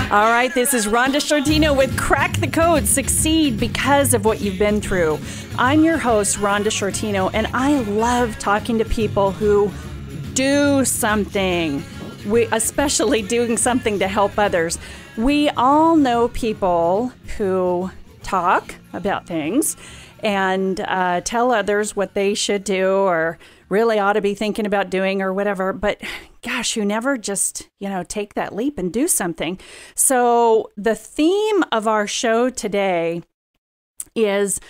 All right, this is Rhonda Sciortino with Crack the Code, Succeed Because of What You've Been Through. I'm your host, Rhonda Sciortino, and I love talking to people who do something, especially doing something to help others. We all know people who talk about things and tell others what they should do or really ought to be thinking about doing or whatever, but gosh, you never just, take that leap and do something. So the theme of our show today is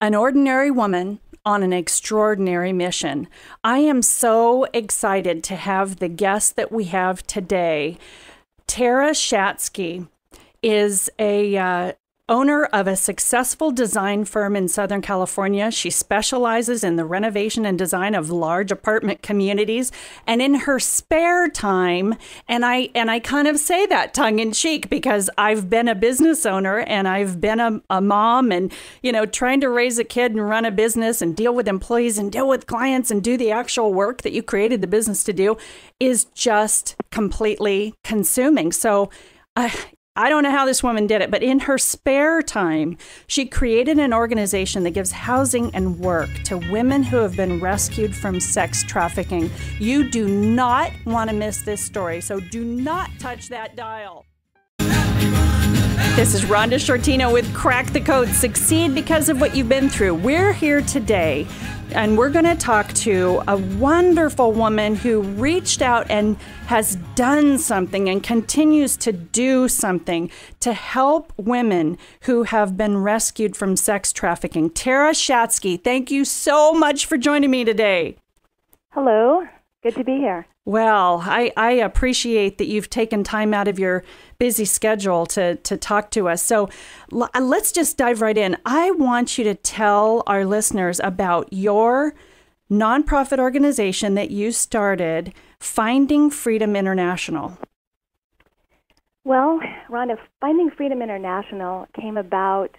an ordinary woman on an extraordinary mission. I am so excited to have the guest that we have today. Tara Shatsky is a owner of a successful design firm in Southern California. She specializes in the renovation and design of large apartment communities. And in her spare time, and I kind of say that tongue in cheek because I've been a business owner and I've been a mom and, trying to raise a kid and run a business and deal with employees and deal with clients and do the actual work that you created the business to do is just completely consuming. So I don't know how this woman did it, but in her spare time, she created an organization that gives housing and work to women who have been rescued from sex trafficking. You do not want to miss this story, so do not touch that dial. This is Rhonda Sciortino with Crack the Code, Succeed Because of What You've Been Through. We're here today, and we're going to talk to a wonderful woman who reached out and has done something and continues to do something to help women who have been rescued from sex trafficking. Tara Shatsky, thank you so much for joining me today. Hello. Good to be here. Well, I appreciate that you've taken time out of your busy schedule to talk to us. So let's just dive right in. I want you to tell our listeners about your nonprofit organization that you started, Finding Freedom International. Well, Rhonda, Finding Freedom International came about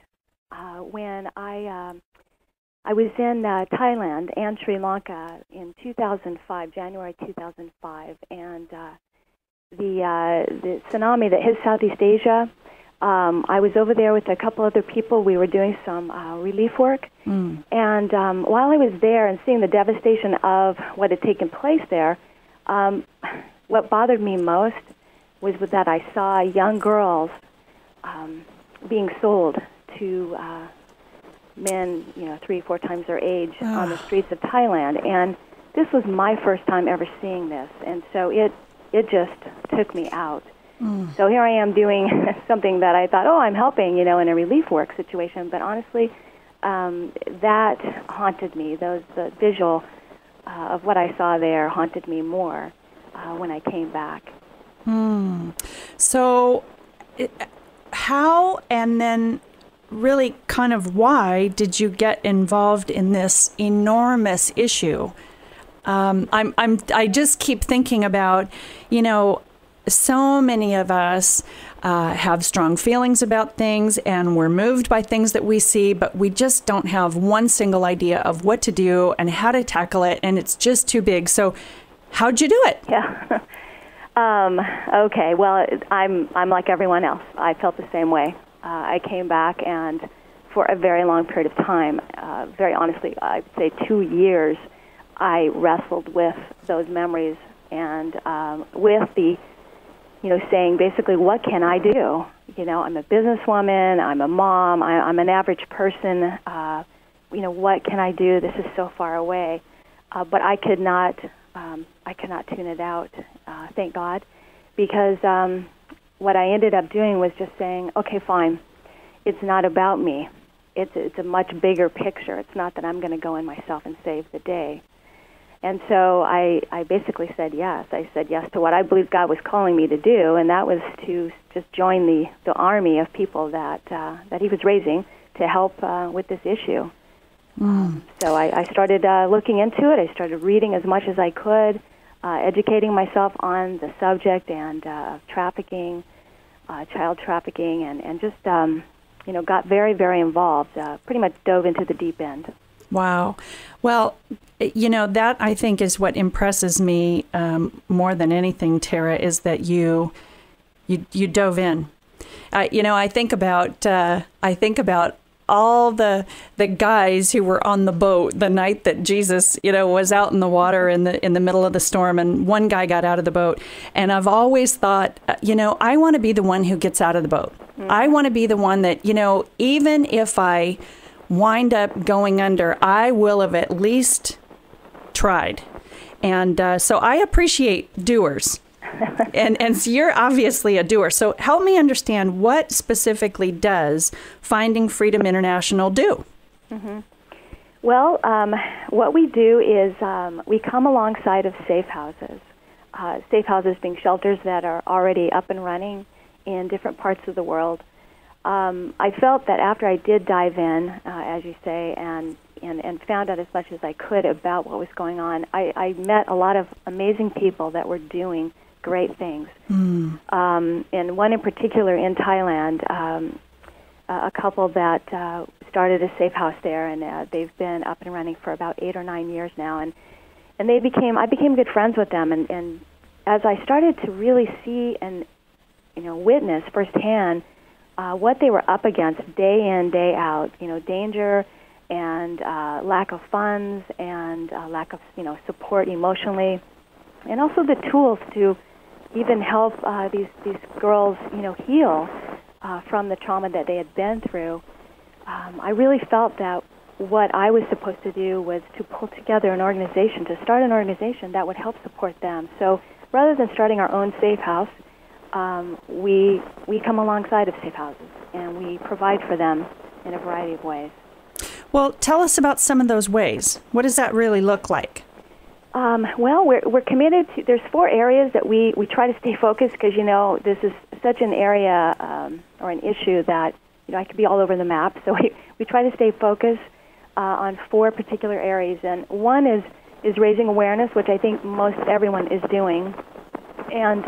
when I was in Thailand and Sri Lanka in 2005, January 2005, and the tsunami that hit Southeast Asia. I was over there with a couple other people. We were doing some relief work, and while I was there and seeing the devastation of what had taken place there, what bothered me most was that I saw young girls being sold to men, 3-4 times their age on the streets of Thailand. And this was my first time ever seeing this. And so it just took me out. So here I am doing something that I thought, I'm helping, in a relief work situation. But honestly, that haunted me. The visual of what I saw there haunted me more when I came back. So how and then really kind of why did you get involved in this enormous issue? I just keep thinking about, so many of us have strong feelings about things and we're moved by things that we see, but we just don't have one single idea of what to do and how to tackle it, and it's just too big. So how'd you do it? Yeah. Okay. Well, I'm like everyone else. I felt the same way. I came back, and for a very long period of time, very honestly, I'd say 2 years, I wrestled with those memories and with the, saying basically, what can I do? I'm a businesswoman, I'm a mom, I'm an average person. What can I do? This is so far away. But I could not tune it out, thank God, because what I ended up doing was just saying, okay, fine, it's not about me. It's a much bigger picture. It's not that I'm going to go in myself and save the day. And so I basically said yes. I said yes to what I believed God was calling me to do, and that was to just join the army of people that He was raising to help with this issue. So I started looking into it. I started reading as much as I could, educating myself on the subject and trafficking, child trafficking, and just got very, very involved. Pretty much dove into the deep end. Wow. Well, that I think is what impresses me more than anything, Tara, is that you dove in I think about all the guys who were on the boat the night that Jesus, was out in the water in the middle of the storm, and one guy got out of the boat. And I've always thought, I want to be the one who gets out of the boat. I want to be the one that, even if I wind up going under, I will have at least tried. And so I appreciate doers. and so you're obviously a doer. So help me understand, what specifically does Finding Freedom International do? Mm-hmm. Well, what we do is we come alongside of safe houses. Safe houses being shelters that are already up and running in different parts of the world. I felt that after I did dive in, as you say, and found out as much as I could about what was going on, I met a lot of amazing people that were doing great things. And one in particular in Thailand, a couple that started a safe house there, and they've been up and running for about 8 or 9 years now. And I became good friends with them. And as I started to really see and witness firsthand what they were up against day in, day out, danger and lack of funds and lack of support emotionally, and also the tools to even help these girls heal from the trauma that they had been through. I really felt that what I was supposed to do was to pull together an organization, to start an organization that would help support them. So rather than starting our own safe house, we come alongside of safe houses, and we provide for them in a variety of ways. Well, tell us about some of those ways. What does that really look like? Well, we're committed to. There's 4 areas that we try to stay focused, because this is such an area or an issue that I could be all over the map. So we try to stay focused on 4 particular areas, and one is raising awareness, which I think most everyone is doing, and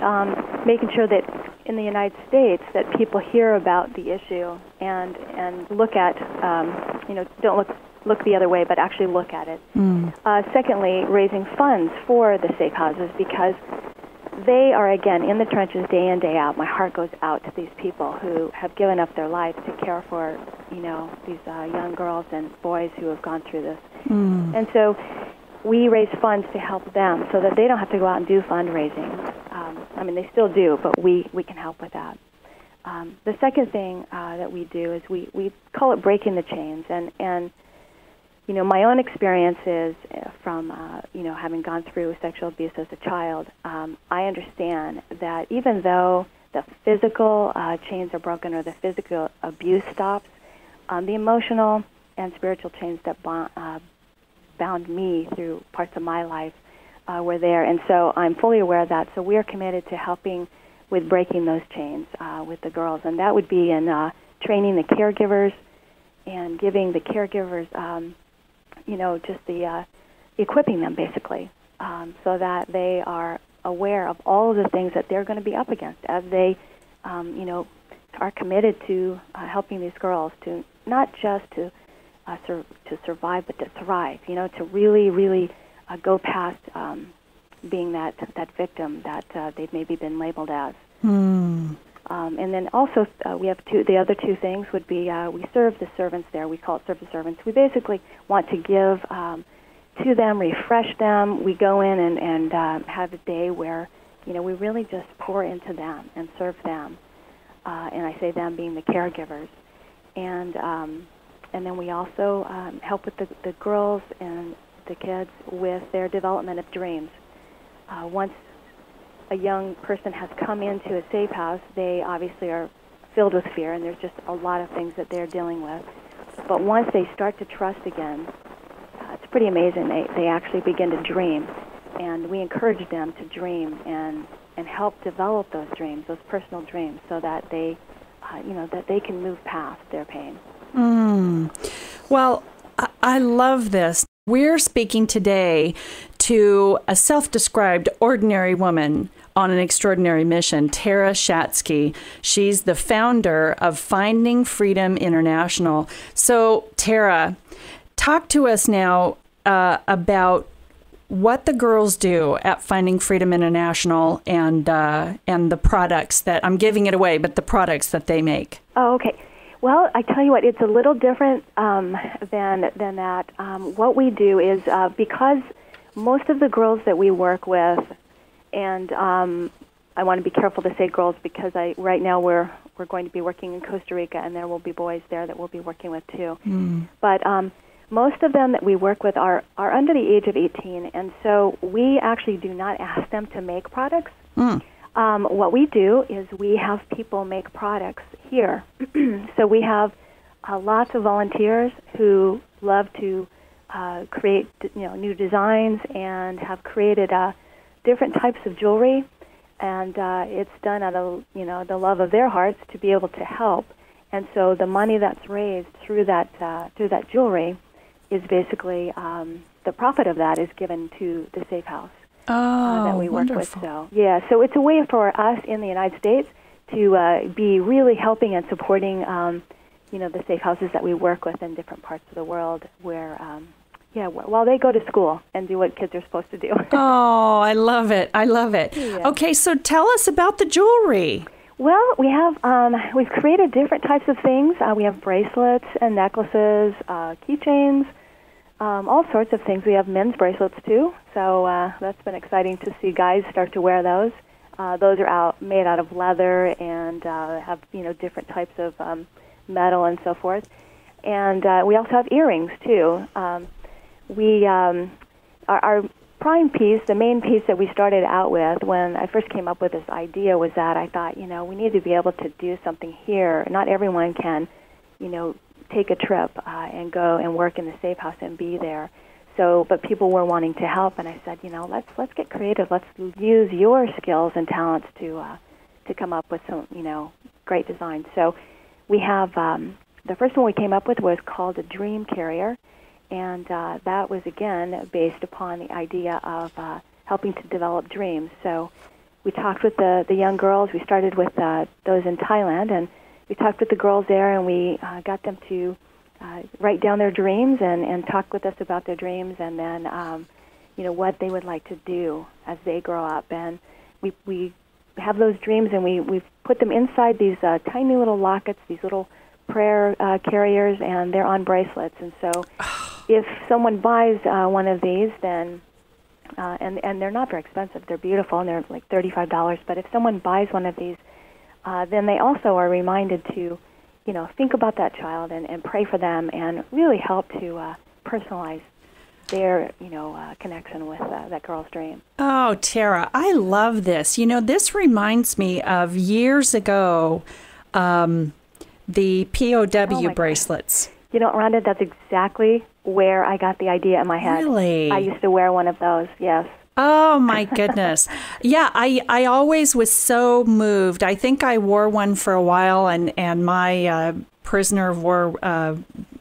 making sure that in the United States that people hear about the issue and look at don't look the other way, but actually look at it. Secondly, raising funds for the safe houses, because they are, again, in the trenches day in, day out. My heart goes out to these people who have given up their lives to care for, these young girls and boys who have gone through this. And so we raise funds to help them so that they don't have to go out and do fundraising. They still do, but we can help with that. The second thing that we do is we call it breaking the chains. And my own experience is from, having gone through sexual abuse as a child, I understand that even though the physical chains are broken or the physical abuse stops, the emotional and spiritual chains that bound me through parts of my life were there. And so I'm fully aware of that. So we are committed to helping with breaking those chains with the girls. And that would be in training the caregivers and giving the caregivers just the equipping them, basically, so that they are aware of all of the things that they're going to be up against as they, are committed to helping these girls to not just to survive, but to thrive, to really, really go past being that victim that they've maybe been labeled as. And then also we have the other 2 things would be we serve the servants there. We call it serve the servants. We basically want to give to them, refresh them. We go in and have a day where, we really just pour into them and serve them. And I say them being the caregivers. And then we also help with the girls and the kids with their development of dreams. Once a young person has come into a safe house, they obviously are filled with fear, and there's just a lot of things that they're dealing with. But once they start to trust again, it's pretty amazing. They actually begin to dream, and we encourage them to dream and help develop those dreams, those personal dreams, so that they, that they can move past their pain. Well, I love this. We're speaking today to a self-described ordinary woman on an extraordinary mission, Tara Shatsky. She's the founder of Finding Freedom International. So, Tara, talk to us now about what the girls do at Finding Freedom International and the products that, I'm giving it away, but the products that they make. Oh, okay. Well, I tell you what, it's a little different than that. What we do is because most of the girls that we work with, and I want to be careful to say girls because right now we're going to be working in Costa Rica, and there will be boys there that we'll be working with too. But most of them that we work with are under the age of 18, and so we actually do not ask them to make products. What we do is we have people make products here. So we have lots of volunteers who love to create new designs and have created different types of jewelry, and it's done out of the love of their hearts to be able to help. And so the money that's raised through that jewelry is basically the profit of that is given to the Safe House. That we work with. So it's a way for us in the United States to be really helping and supporting, the safe houses that we work with in different parts of the world, where, while they go to school and do what kids are supposed to do. Oh, I love it! I love it. Yeah. Okay, so tell us about the jewelry. Well, we have we've created different types of things. We have bracelets and necklaces, keychains. All sorts of things. We have men's bracelets too, so that's been exciting to see guys start to wear those. Those are made out of leather and have different types of metal and so forth. And we also have earrings too. Our prime piece, the main piece that we started out with when I first came up with this idea was that I thought we need to be able to do something here. Not everyone can take a trip and go and work in the Safe House and be there. So, but people were wanting to help, and I said, let's get creative. Let's use your skills and talents to come up with some, great designs. So, we have the first one we came up with was called a dream carrier, and that was again based upon the idea of helping to develop dreams. So, we talked with the young girls. We started with those in Thailand, and we talked with the girls there, and we got them to write down their dreams and talk with us about their dreams, and then what they would like to do as they grow up. And we have those dreams, and we've put them inside these tiny little lockets, these little prayer carriers, and they're on bracelets. And so, if someone buys one of these, then and they're not very expensive, they're beautiful, and they're like $35. But if someone buys one of these, then they also are reminded to, think about that child and pray for them and really help to personalize their, connection with that girl's dream. Oh, Tara, I love this. This reminds me of years ago, the POW bracelets. Rhonda, that's exactly where I got the idea in my head. Really? I used to wear one of those, yes. Oh, my goodness. Yeah, I always was so moved. I think I wore one for a while, and my prisoner of war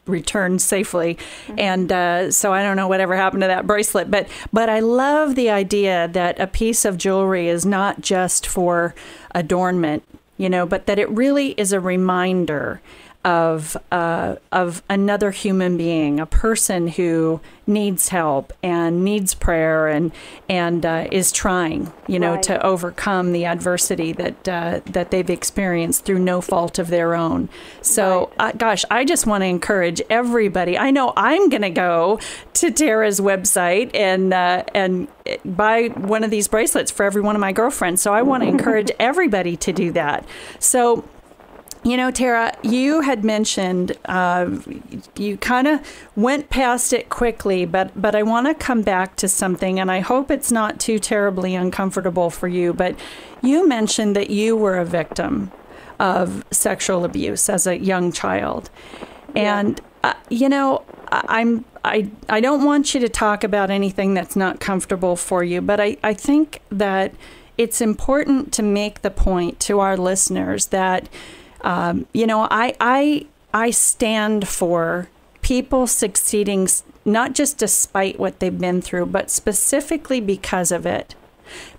returned safely. Mm-hmm. And so I don't know whatever happened to that bracelet. But I love the idea that a piece of jewelry is not just for adornment, but that it really is a reminder of another human being, a person who needs help and needs prayer and is trying, right, to overcome the adversity that they've experienced through no fault of their own. So, right. I just want to encourage everybody. I know I'm going to go to Tara's website and buy one of these bracelets for every one of my girlfriends. So I want to encourage everybody to do that. So, Tara, you had mentioned you kind of went past it quickly, but I want to come back to something, and I hope it's not too terribly uncomfortable for you, but you mentioned that you were a victim of sexual abuse as a young child. Yeah. And, I don't want you to talk about anything that's not comfortable for you, but I think that it's important to make the point to our listeners that I stand for people succeeding, not just despite what they've been through, but specifically because of it.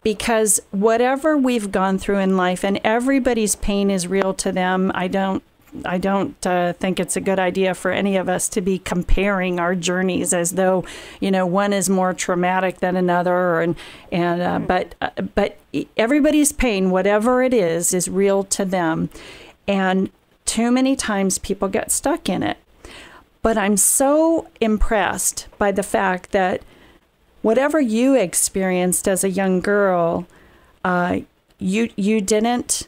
Because whatever we've gone through in life, and everybody's pain is real to them, I don't think it's a good idea for any of us to be comparing our journeys as though, one is more traumatic than another, but everybody's pain, whatever it is real to them, and too many times people get stuck in it. But I'm so impressed by the fact that whatever you experienced as a young girl, you didn't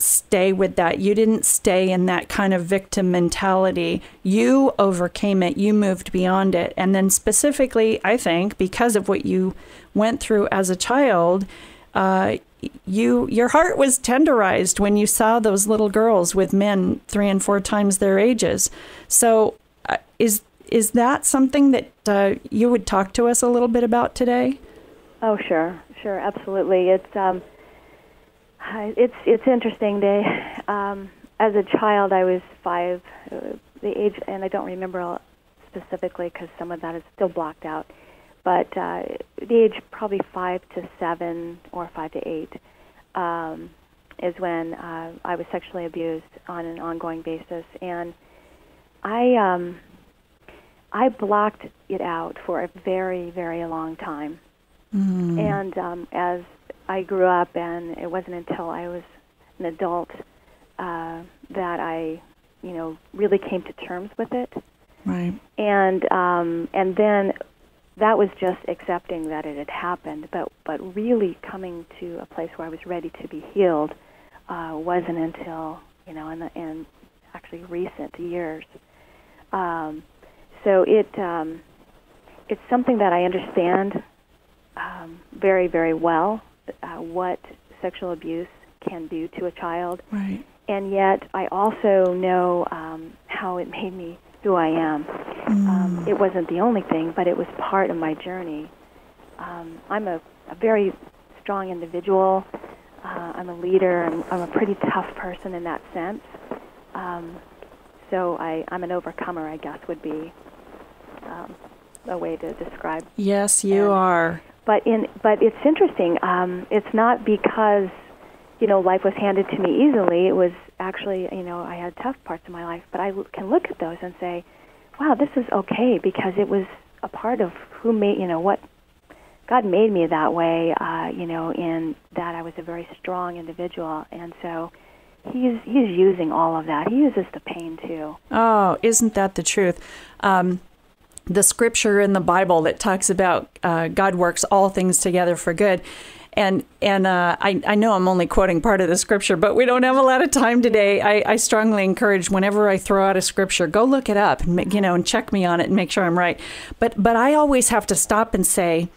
stay with that. You didn't stay in that kind of victim mentality. You overcame it. You moved beyond it. And then specifically, I think, because of what you went through as a child, your heart was tenderized when you saw those little girls with men 3 and 4 times their ages. So is that something that you would talk to us a little bit about today? Oh, sure, absolutely. It's interesting. As a child, I was 5, the age, and I don't remember specifically because some of that is still blocked out. But the age probably 5 to 7 or 5 to 8 is when I was sexually abused on an ongoing basis, and I blocked it out for a very, very long time. Mm. And as I grew up, and it wasn't until I was an adult that I, really came to terms with it. Right. And then that was just accepting that it had happened, but really coming to a place where I was ready to be healed wasn't until, in actually recent years. So it's something that I understand very, very well, what sexual abuse can do to a child. Right. And yet I also know how it made me who I am. It wasn't the only thing, but it was part of my journey. I'm a very strong individual. I'm a leader. I'm a pretty tough person in that sense. So I'm an overcomer, I guess, would be a way to describe. Yes, you are. But it's interesting. It's not because life was handed to me easily. It was actually I had tough parts of my life, but I can look at those and say, wow, this is okay because it was a part of who made what God made me that way. In that I was a very strong individual, and so He's using all of that. He uses the pain too. Oh, isn't that the truth? The scripture in the Bible that talks about God works all things together for good. And I know I'm only quoting part of the scripture, but we don't have a lot of time today. I strongly encourage whenever I throw out a scripture, go look it up and and check me on it and make sure I'm right. But I always have to stop and say,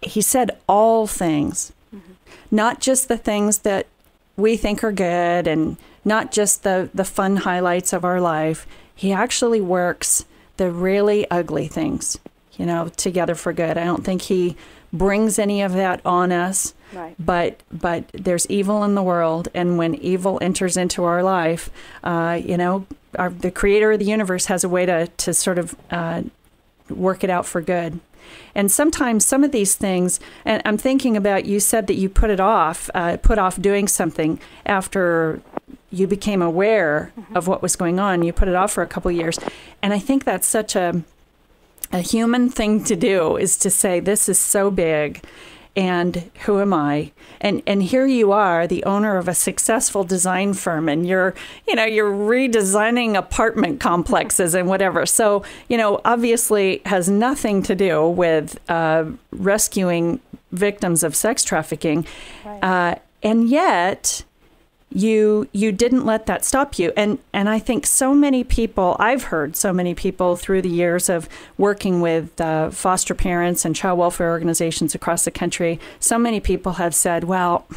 He said all things, not just the things that we think are good and not just the fun highlights of our life. He actually works the really ugly things, together for good. I don't think He brings any of that on us. Right. But there's evil in the world, and when evil enters into our life, the Creator of the universe has a way to sort of work it out for good. And sometimes some of these things, and I'm thinking about, you said that you put off doing something after you became aware of what was going on. You put it off for a couple of years. And I think that's such a human thing to do, is to say, this is so big, and who am I? And here you are, the owner of a successful design firm, and you're redesigning apartment complexes and whatever. So, obviously has nothing to do with rescuing victims of sex trafficking. Right. And yet you didn't let that stop you. And I think so many people, I've heard so many people through the years of working with foster parents and child welfare organizations across the country, so many people have said, well,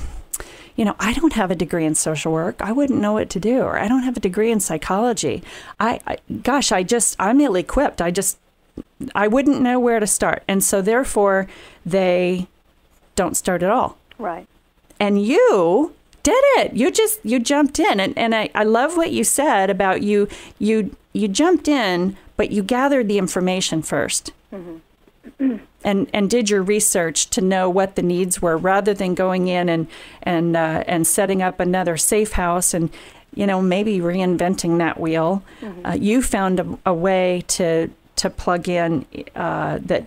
I don't have a degree in social work. I wouldn't know what to do. Or I don't have a degree in psychology. I'm ill-equipped. I wouldn't know where to start. And so therefore they don't start at all. Right. And you did it. You jumped in. And I love what you said about you jumped in, but you gathered the information first. Mm-hmm. And did your research to know what the needs were, rather than going in and setting up another safe house. And maybe reinventing that wheel. You found a way to plug in that,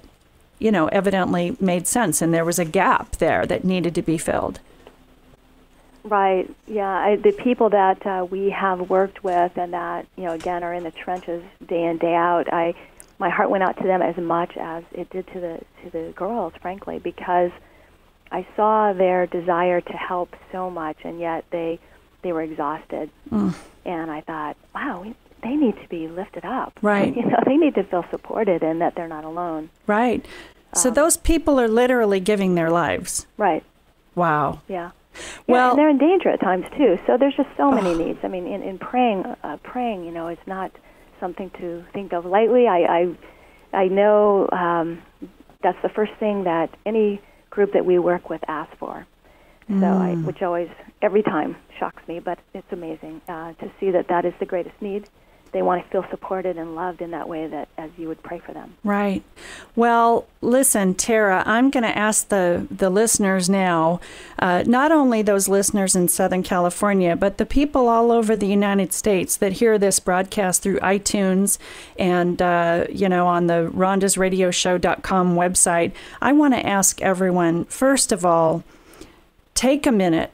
evidently made sense, and there was a gap there that needed to be filled. Right. Yeah. The people that we have worked with and that, again, are in the trenches day in, day out, my heart went out to them as much as it did to the girls, frankly, because I saw their desire to help so much, and yet they were exhausted. And I thought, wow, they need to be lifted up. Right. They need to feel supported and that they're not alone. Right. So those people are literally giving their lives. Right. Wow. Yeah. Well, and they're in danger at times too. So there's just so many needs. I mean, in praying, it's not something to think of lightly. I know that's the first thing that any group that we work with asks for. So, which always, every time, shocks me, but it's amazing to see that is the greatest need. They want to feel supported and loved in that way, that as you would pray for them. Right. Well, listen, Tara, I'm going to ask the listeners now, not only those listeners in Southern California, but the people all over the United States that hear this broadcast through iTunes and, on the rhondasradioshow.com website. I want to ask everyone, first of all, take a minute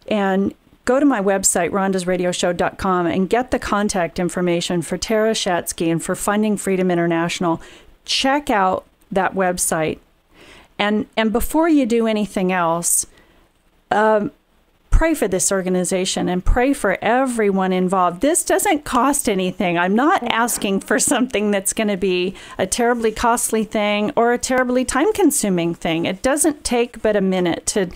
and go to my website, rhondasradioshow.com, and get the contact information for Tara Shatsky and for Funding Freedom International. Check out that website. And before you do anything else, pray for this organization and pray for everyone involved. This doesn't cost anything. I'm not asking for something that's going to be a terribly costly thing or a terribly time-consuming thing. It doesn't take but a minute to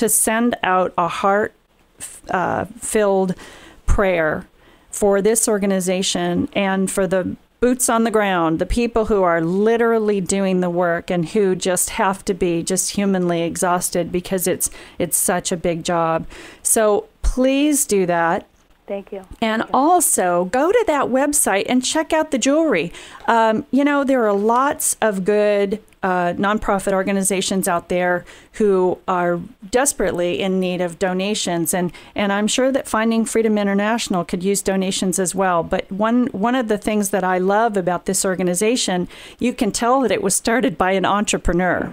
send out a heart-filled prayer for this organization and for the boots on the ground, the people who are literally doing the work and who just have to be just humanly exhausted because it's such a big job. So please do that. Thank you. And also go to that website and check out the jewelry. There are lots of good nonprofit organizations out there who are desperately in need of donations. And I'm sure that Finding Freedom International could use donations as well. But one of the things that I love about this organization, you can tell that it was started by an entrepreneur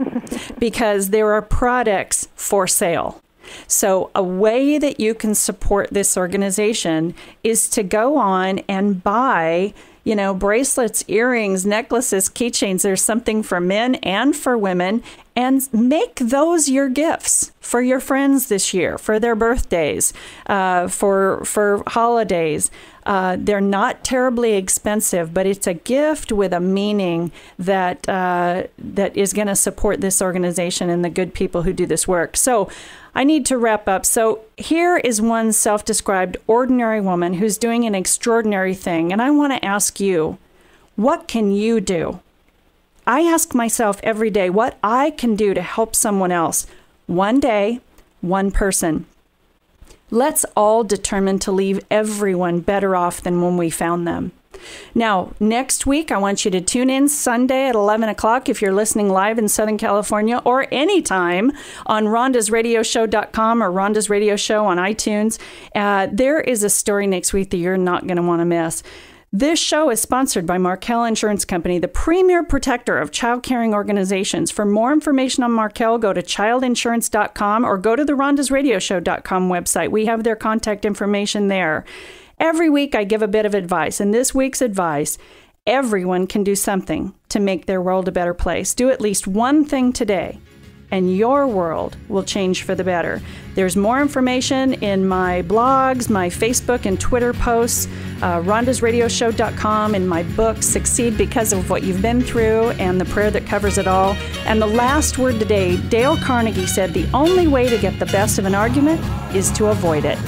because there are products for sale. So a way that you can support this organization is to go on and buy, bracelets, earrings, necklaces, keychains. There's something for men and for women, and make those your gifts for your friends this year, for their birthdays, for holidays. They're not terribly expensive, but it's a gift with a meaning that is going to support this organization and the good people who do this work. So I need to wrap up. So here is one self-described ordinary woman who's doing an extraordinary thing. And I want to ask you, what can you do? I ask myself every day what I can do to help someone else. One day, one person. Let's all determine to leave everyone better off than when we found them. Now, next week, I want you to tune in Sunday at 11 o'clock if you're listening live in Southern California, or anytime on rhondasradioshow.com or Rhonda's Radio Show on iTunes. There is a story next week that you're not going to want to miss. This show is sponsored by Markel Insurance Company, the premier protector of child-caring organizations. For more information on Markel, go to childinsurance.com or go to the rhondasradioshow.com website. We have their contact information there. Every week I give a bit of advice, and this week's advice, everyone can do something to make their world a better place. Do at least one thing today, and your world will change for the better. There's more information in my blogs, my Facebook and Twitter posts, rhondasradioshow.com, in my book, Succeed Because of What You've Been Through, and the prayer that covers it all. And the last word today, Dale Carnegie said, the only way to get the best of an argument is to avoid it.